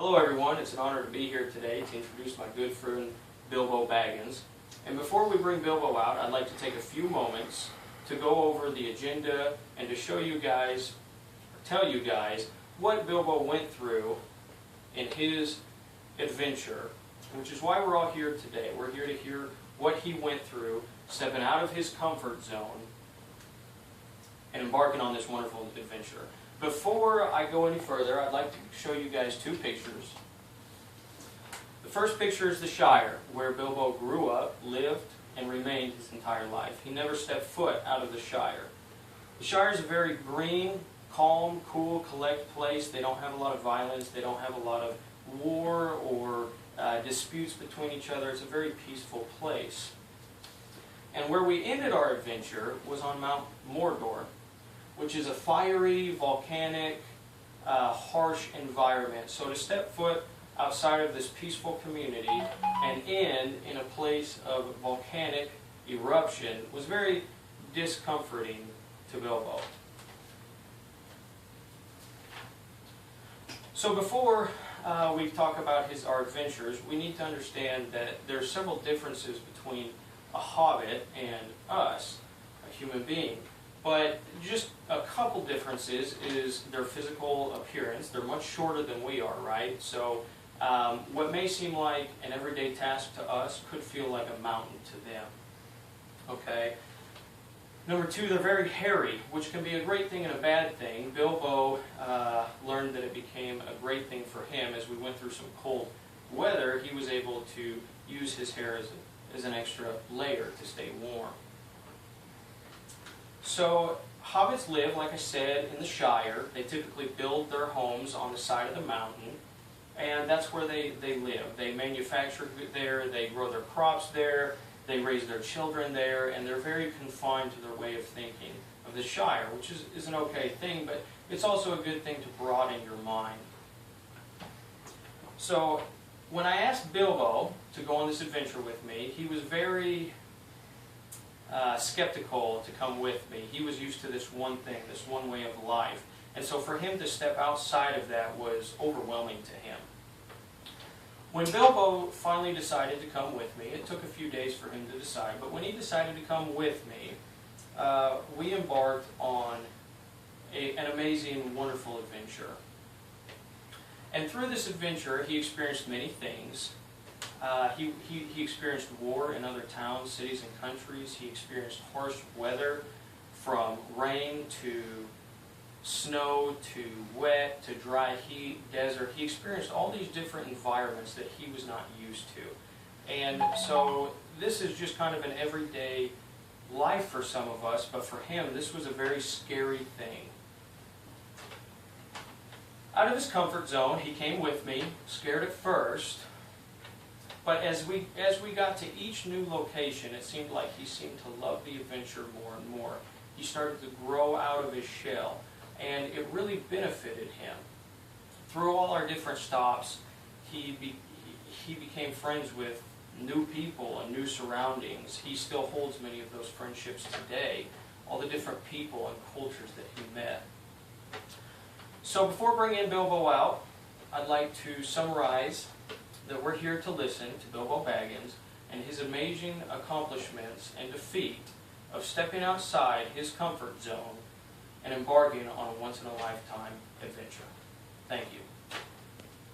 Hello everyone, it's an honor to be here today to introduce my good friend Bilbo Baggins. And before we bring Bilbo out, I'd like to take a few moments to go over the agenda and to show you guys, or tell you guys, what Bilbo went through in his adventure, which is why we're all here today. We're here to hear what he went through, stepping out of his comfort zone and embarking on this wonderful adventure. Before I go any further, I'd like to show you guys two pictures. The first picture is the Shire, where Bilbo grew up, lived, and remained his entire life. He never stepped foot out of the Shire. The Shire is a very green, calm, cool, collect place. They don't have a lot of violence. They don't have a lot of war or disputes between each other. It's a very peaceful place. And where we ended our adventure was on Mount Mordor, which is a fiery, volcanic, harsh environment. So to step foot outside of this peaceful community and end in a place of volcanic eruption was very discomforting to Bilbo. So before we talk about our adventures, we need to understand that there are several differences between a hobbit and us, a human being. But just a couple differences is their physical appearance. They're much shorter than we are, right? So what may seem like an everyday task to us could feel like a mountain to them. Okay? Number two, they're very hairy, which can be a great thing and a bad thing. Bilbo learned that it became a great thing for him as we went through some cold weather. He was able to use his hair as an extra layer to stay warm. So, hobbits live, like I said, in the Shire. They typically build their homes on the side of the mountain, and that's where they live. They manufacture there, they grow their crops there, they raise their children there, and they're very confined to their way of thinking of the Shire, which is an okay thing, but it's also a good thing to broaden your mind. So, when I asked Bilbo to go on this adventure with me, he was very skeptical to come with me. He was used to this one thing, this one way of life. And so for him to step outside of that was overwhelming to him. When Bilbo finally decided to come with me, it took a few days for him to decide, but when he decided to come with me, we embarked on an amazing, wonderful adventure. And through this adventure, he experienced many things. He experienced war in other towns, cities, and countries. He experienced harsh weather, from rain to snow to wet to dry heat, desert. He experienced all these different environments that he was not used to. And so this is just kind of an everyday life for some of us, but for him this was a very scary thing. Out of his comfort zone, he came with me, scared at first. But as we got to each new location, it seemed like he seemed to love the adventure more and more. He started to grow out of his shell, and it really benefited him. Through all our different stops, he became friends with new people and new surroundings. He still holds many of those friendships today, all the different people and cultures that he met. So before bringing Bilbo out, I'd like to summarize that we're here to listen to Bilbo Baggins and his amazing accomplishments and defeat of stepping outside his comfort zone and embarking on a once-in-a-lifetime adventure. Thank you.